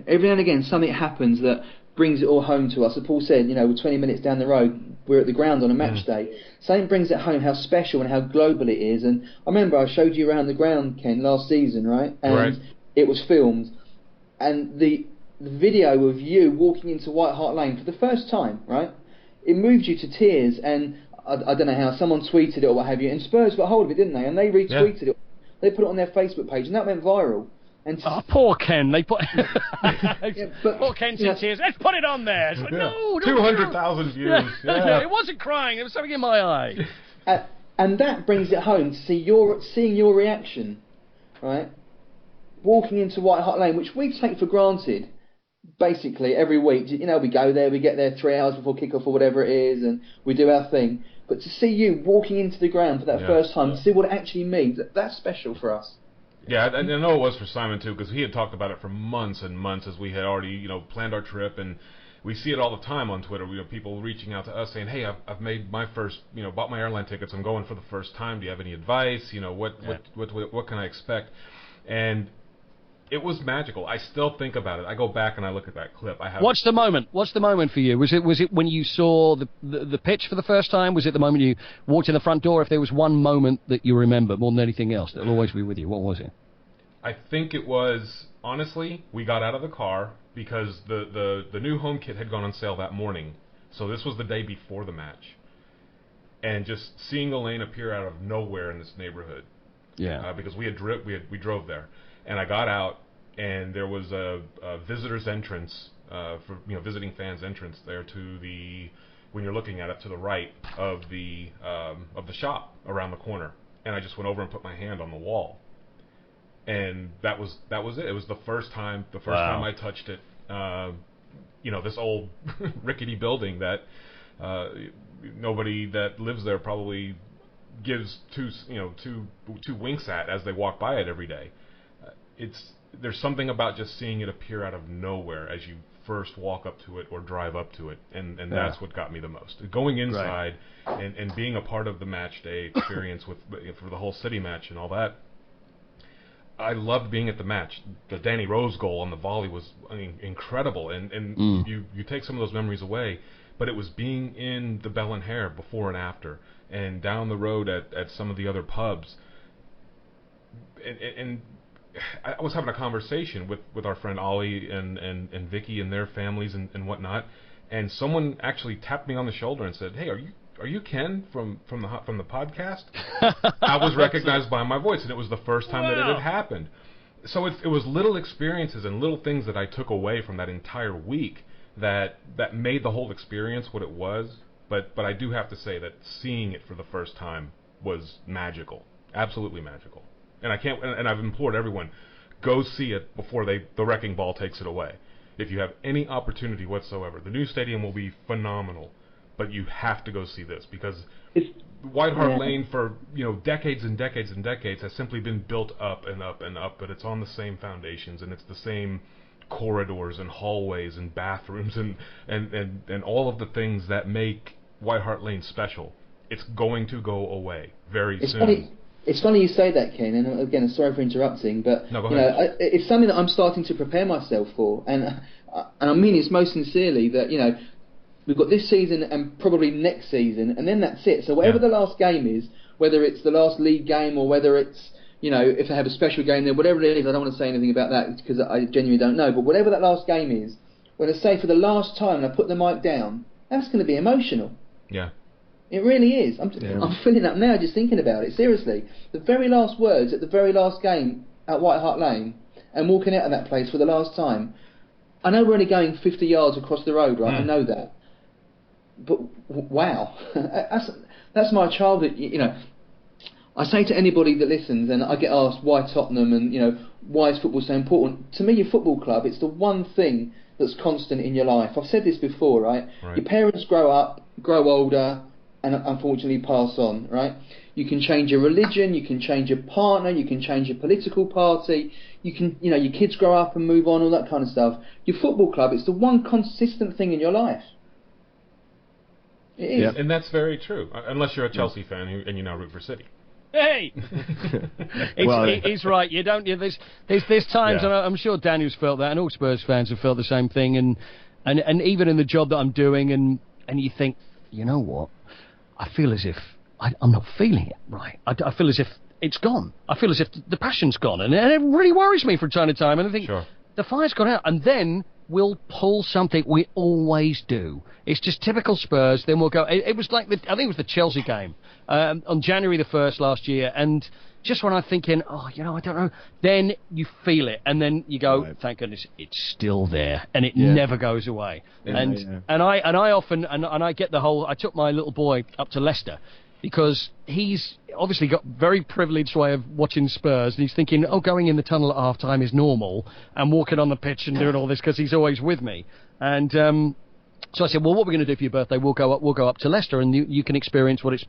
Every now and again, something happens that brings it all home to us. As Paul said, you know, we're 20 minutes down the road, we're at the ground on a match day. Something brings it home how special and how global it is. And I remember I showed you around the ground, Ken, last season, right? And it was filmed. And the video of you walking into White Hart Lane for the first time, right? It moved you to tears. And I don't know how, someone tweeted it or what have you. And Spurs got hold of it, didn't they? And they retweeted it. They put it on their Facebook page, and that went viral. And poor Ken. They put poor Ken's in tears. Let's put it on there. Like, no, 200,000 views. It wasn't crying. It was something in my eye. And that brings it home to seeing your reaction, right? Walking into White Hart Lane, which we take for granted, basically every week. You know, we go there, we get there 3 hours before kickoff or whatever it is, and we do our thing. But to see you walking into the ground for that first time, to see what it actually means, that's special for us. Yeah, I know it was for Simon too, because he had talked about it for months and months as we had already, you know, planned our trip, and we see it all the time on Twitter. We have people reaching out to us saying, "Hey, I've made my first, you know, bought my airline tickets. I'm going for the first time. Do you have any advice? You know, what can I expect?" And it was magical. I still think about it. I go back and I look at that clip. What's the moment? What's the moment for you? Was it when you saw the pitch for the first time? Was it the moment you walked in the front door? If there was one moment that you remember more than anything else, that'll always be with you, what was it? I think it was, honestly, we got out of the car because the new home kit had gone on sale that morning. So this was the day before the match. And just seeing the lane appear out of nowhere in this neighborhood. Yeah. Because we drove there. And I got out, and there was a visitor's entrance for visiting fans' entrance there to the, when you're looking at it, to the right of the shop around the corner. And I just went over and put my hand on the wall, and that was it. It was the first time I touched it. This old rickety building that nobody that lives there probably gives two winks at as they walk by it every day. There's something about just seeing it appear out of nowhere as you first walk up to it or drive up to it, and that's what got me the most. Going inside and being a part of the match day experience for the whole city match and all that. I loved being at the match. The Danny Rose goal on the volley was incredible, and you take some of those memories away, but it was being in the Bell and Hare before and after, and down the road at some of the other pubs, and I was having a conversation with our friend Ollie and Vicky and their families and whatnot, and someone actually tapped me on the shoulder and said, "Hey, are you Ken from the podcast?" I was recognized by my voice, and it was the first time that it had happened. So it was little experiences and little things that I took away from that entire week that made the whole experience what it was. But I do have to say that seeing it for the first time was magical, absolutely magical. And I've implored everyone, go see it before the wrecking ball takes it away. If you have any opportunity whatsoever, the new stadium will be phenomenal, but you have to go see this, because White Hart Lane for decades and decades and decades has simply been built up and up and up, but it's on the same foundations, and it's the same corridors and hallways and bathrooms and all of the things that make White Hart Lane special. It's going to go away very soon. It's funny you say that, Ken, and again, sorry for interrupting, but no, go ahead. It's something that I'm starting to prepare myself for, and I mean this most sincerely, that we've got this season and probably next season, and then that's it. So whatever the last game is, whether it's the last league game or whether it's if they have a special game there, whatever it is, I don't want to say anything about that because I genuinely don't know. But whatever that last game is, when I say for the last time and I put the mic down, that's going to be emotional. Yeah. It really is. I'm filling up now just thinking about it. Seriously, the very last words at the very last game at White Hart Lane and walking out of that place for the last time. I know we're only going 50 yards across the road, right? I know that. But wow, that's my childhood. I say to anybody that listens, and I get asked why Tottenham and why is football so important. To me, your football club, it's the one thing that's constant in your life. I've said this before, right? Your parents grow up, grow older, and unfortunately pass on, right? You can change your religion, you can change your partner, you can change your political party, you can, your kids grow up and move on, all that kind of stuff. Your football club, it's the one consistent thing in your life. It is. And that's very true, unless you're a Chelsea fan and you now root for City. Hey, he's right. You don't. There's times, and I'm sure Daniel's felt that, and all Spurs fans have felt the same thing. And even in the job that I'm doing, and you think, you know what? I feel as if I'm not feeling it right. I feel as if it's gone. I feel as if the passion's gone, and it really worries me from time to time. And I think the fire's gone out, and then we'll pull something. We always do. It's just typical Spurs. Then we'll go. It was like I think it was the Chelsea game on January the 1st last year, and just when I'm thinking, I don't know, then you feel it, and then you go, thank goodness, it's still there, and it never goes away. And I often I get the whole. I took my little boy up to Leicester, because he's obviously got very privileged way of watching Spurs, and he's thinking, going in the tunnel at half-time is normal, and walking on the pitch and doing all this because he's always with me. And so I said, well, what we're going to do for your birthday, we'll go up to Leicester, and you can experience what's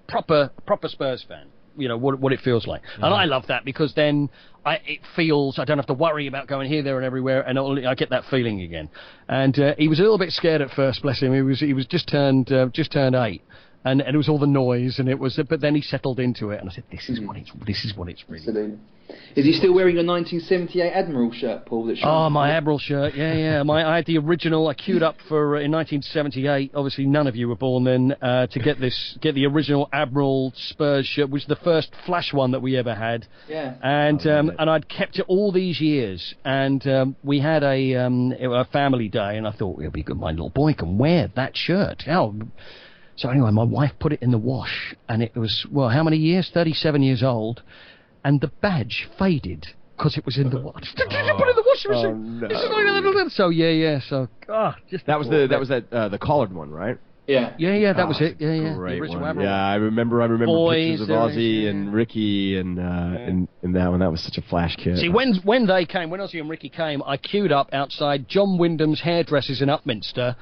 proper Spurs fan. You know, what it feels like. And I love that, because then it feels I don't have to worry about going here, there and everywhere, and I get that feeling again. And he was a little bit scared at first, bless him. He was just turned 8. And it was all the noise, and it was. But then he settled into it, and I said, "This is what it's really." Absolutely. Is he still wearing your 1978 Admiral shirt, Paul? My Admiral shirt, yeah. I had the original. I queued up for in 1978. Obviously, none of you were born then. To get the original Admiral Spurs shirt, which was the first flash one that we ever had. Yeah. And I'd kept it all these years, and we had a family day, and I thought it'll be good. My little boy can wear that shirt. So anyway, my wife put it in the wash, and it was, how many years? 37 years old, and the badge faded because it was in the wash. Put it in the washing machine. No. So So that was the collared one, right? Yeah. That was it. Yeah. Great The original one. Admiral. Yeah, I remember Boys, pictures of Ozzy and Ricky and in that one. That was such a flash kit. See, when Ozzy and Ricky came, I queued up outside John Wyndham's hairdressers in Upminster,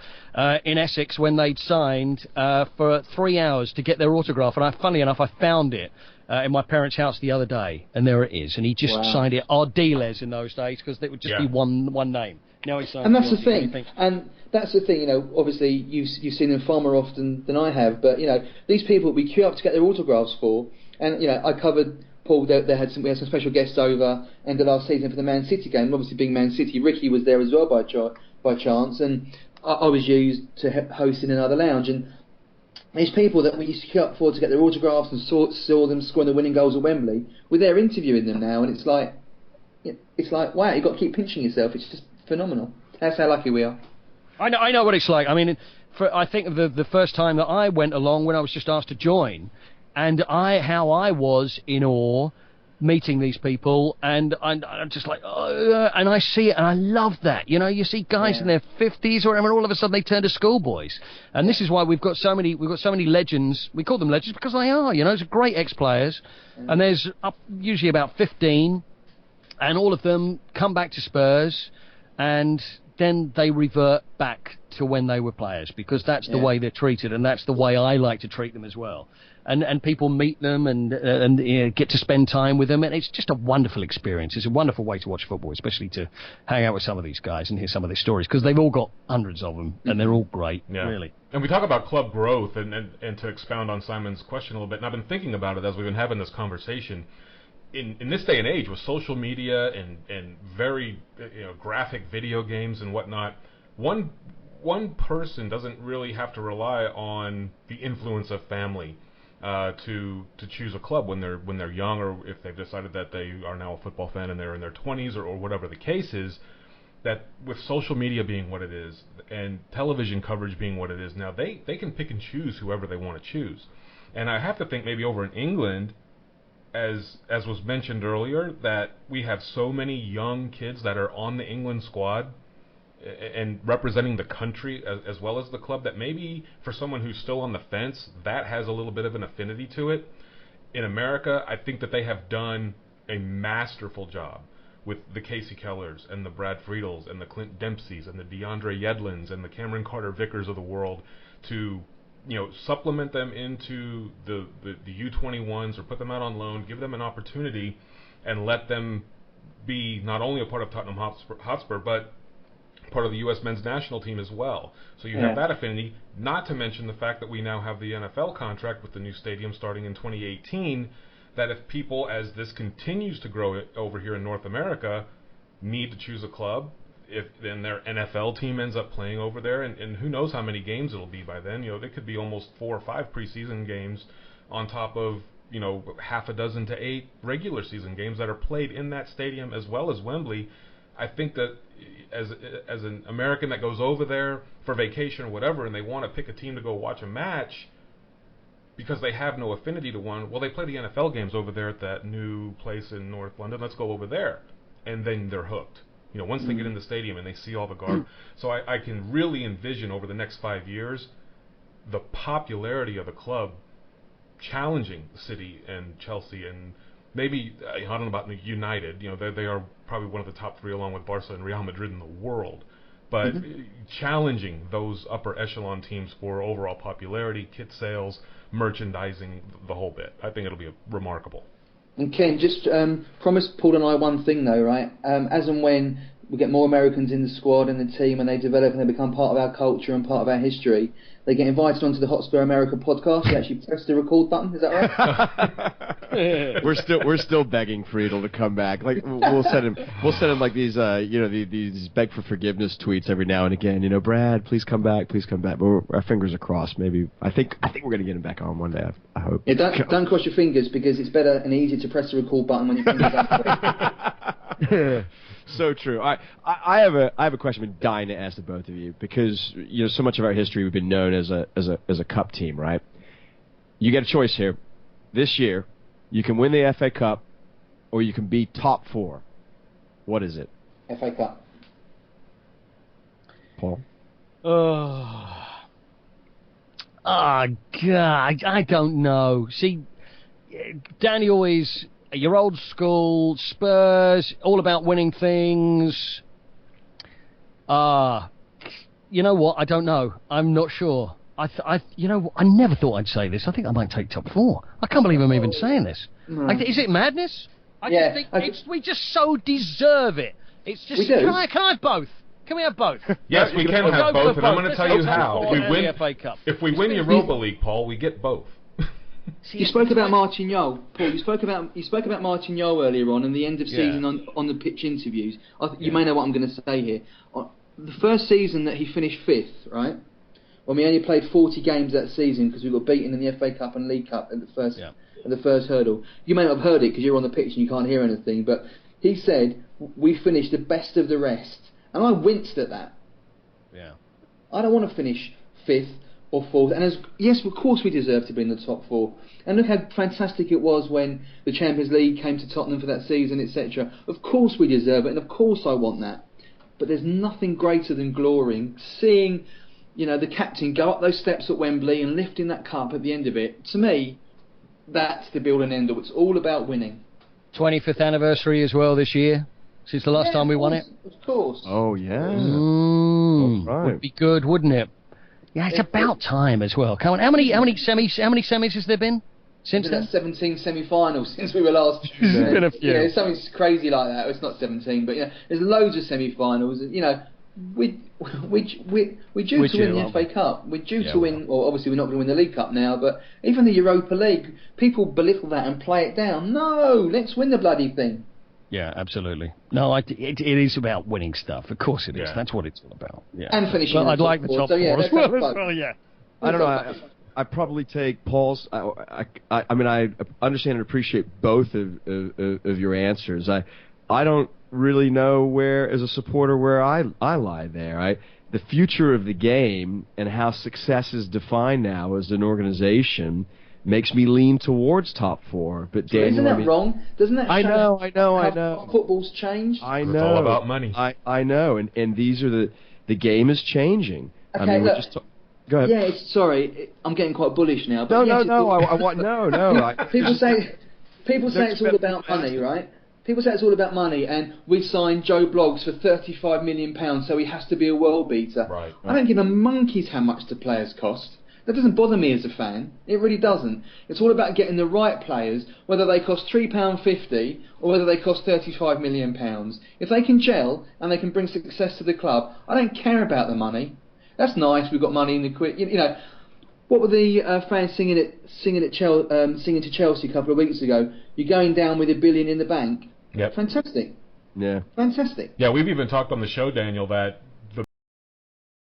in Essex, when they'd signed for 3 hours to get their autograph. And funny enough, I found it in my parents' house the other day, and there it is. And he just signed it Ardiles in those days, because it would just be one name. Now he signed. And that's the thing. And that's the thing. Obviously you've seen them far more often than I have. But these people we queue up to get their autographs for. And I covered, Paul. We had some special guests over end of last season for the Man City game. Obviously, being Man City, Ricky was there as well by chance, and I was used to host in another lounge. And these people that we used to queue up for to get their autographs and saw them scoring the winning goals at Wembley, we're there interviewing them now, and it's like wow, you've got to keep pinching yourself. It's just phenomenal. That's how lucky we are. I know what it's like. I mean, I think the first time that I went along, when I was just asked to join, and how I was in awe meeting these people, and I'm just like, and I see it, and I love that. You see guys in their 50s or whatever, all of a sudden they turn to schoolboys, and this is why we've got so many legends. We call them legends because they are. It's great ex-players, and there's usually about 15, and all of them come back to Spurs, and then they revert back to when they were players, because that's the way they're treated, and that's the way I like to treat them as well. And people meet them and get to spend time with them, and it's just a wonderful experience. It's a wonderful way to watch football, especially to hang out with some of these guys and hear some of their stories, because they've all got hundreds of them, and they're all great, really. And we talk about club growth, and to expound on Simon's question a little bit, and I've been thinking about it as we've been having this conversation. In this day and age, with social media and very graphic video games and whatnot, one person doesn't really have to rely on the influence of family to choose a club when they're young, or if they've decided that they are now a football fan and they're in their 20s or whatever the case is. That with social media being what it is and television coverage being what it is now, they can pick and choose whoever they want to choose. And I have to think maybe over in England, as was mentioned earlier, that we have so many young kids that are on the England squad and representing the country as well as the club, that maybe for someone who's still on the fence, that has a little bit of an affinity to it. In America, I think that they have done a masterful job with the Casey Kellers and the Brad Friedels and the Clint Dempseys and the DeAndre Yedlins and the Cameron Carter-Vickers of the world to supplement them into the U21s, or put them out on loan, give them an opportunity, and let them be not only a part of Tottenham Hotspur, but part of the U.S. men's national team as well. So you have that affinity, not to mention the fact that we now have the NFL contract with the new stadium starting in 2018, that if people, as this continues to grow over here in North America, need to choose a club, if then their NFL team ends up playing over there, and who knows how many games it'll be by then. You know, there could be almost 4 or 5 preseason games on top of, you know, half a dozen to 8 regular season games that are played in that stadium as well as Wembley. I think that as an American that goes over there for vacation or whatever, and they want to pick a team to go watch a match because they have no affinity to one, well, they play the NFL games over there at that new place in North London. Let's go over there, and then they're hooked. You know, once they get in the stadium and they see all the garb. So I can really envision over the next 5 years the popularity of the club challenging City and Chelsea and maybe, I don't know about United. You know, they are probably one of the top 3 along with Barca and Real Madrid in the world. But challenging those upper echelon teams for overall popularity, kit sales, merchandising, the whole bit. I think it'll be remarkable. And Ken, just promise Paul and I one thing though, right? As and when we get more Americans in the squad and the team and they develop and they become part of our culture and part of our history, they get invited onto the Hotspur America podcast. You actually press the record button. Is that right? We're still begging Friedel to come back. Like we'll send him like these these beg for forgiveness tweets every now and again. You know, Brad, please come back, please come back. But our fingers are crossed. Maybe I think we're gonna get him back on one day. I hope. Yeah, don't cross your fingers because it's better and easier to press the record button when your fingers are. So true. I have a question I've been dying to ask the both of you because you know so much of our history we've been known as a cup team, right? You get a choice here. This year, you can win the FA Cup, or you can be top 4. What is it? FA Cup. Paul. God, I don't know. See, Danny always. You're old school, Spurs, all about winning things. You know what? I don't know. I'm not sure. I never thought I'd say this. I think I might take top 4. I can't believe I'm even saying this. No. Is it madness? I just think we just so deserve it. It's just. Can I have both? Can we have both? Yes, we can have both, and I'm going to tell you how. If we win Europa League, Paul, we get both. You spoke about Martignol, Paul. You spoke about Martignol earlier on, and the end of season on the pitch interviews. You may know what I'm going to say here. The first season that he finished 5th, right? When we only played 40 games that season because we got beaten in the FA Cup and League Cup at the first hurdle. You may not have heard it because you're on the pitch and you can't hear anything. But he said we finished the best of the rest, and I winced at that. Yeah. I don't want to finish 5th. Or 4th, and yes, of course we deserve to be in the top 4. And look how fantastic it was when the Champions League came to Tottenham for that season, etc. Of course we deserve it, and of course I want that. But there's nothing greater than glorying, seeing, you know, the captain go up those steps at Wembley and lifting that cup at the end of it. To me, that's the build and end all. It's all about winning. 25th anniversary as well this year, since the last time we won it. Of course. Oh yeah. Right. Would be good, wouldn't it? Yeah, it's about time as well. Come on, how many semis has there been since then? 17 semi-finals since we were last. There's been a few. Yeah, something crazy like that. It's not 17, but there's loads of semi-finals. You know, we're due to win the FA Cup. We're due to win. Well, obviously we're not going to win the League Cup now, but even the Europa League, people belittle that and play it down. No, let's win the bloody thing. Yeah, absolutely. No, it is about winning stuff. Of course it is. Yeah. That's what it's all about. Yeah. And finishing. Well, I'd like the top 4 as well. Yeah. I don't know. I probably take Paul's. I mean, I understand and appreciate both of your answers. I don't really know where, as a supporter, where I lie there. The future of the game and how success is defined now as an organization makes me lean towards top 4, but Daniel, isn't that wrong? Doesn't that show I know. Football's changed. I know. It's all about money. I know, and these are the game is changing. Okay, I mean, look, we're just go ahead. Yeah, sorry, I'm getting quite bullish now. But No. I want no. People say it's all about money, right? People say it's all about money, and we signed Joe Bloggs for £35 million, so he has to be a world beater. Right. I don't give a monkey's how much the players cost. That doesn't bother me as a fan. It really doesn't. It's all about getting the right players, whether they cost £3.50 or whether they cost £35 million. If they can gel and they can bring success to the club, I don't care about the money. That's nice, we've got money in the quid. You know, What were the fans singing to Chelsea a couple of weeks ago? You're going down with $1 billion in the bank. Yep. Fantastic. Yeah. Fantastic. Yeah, we've even talked on the show, Daniel, that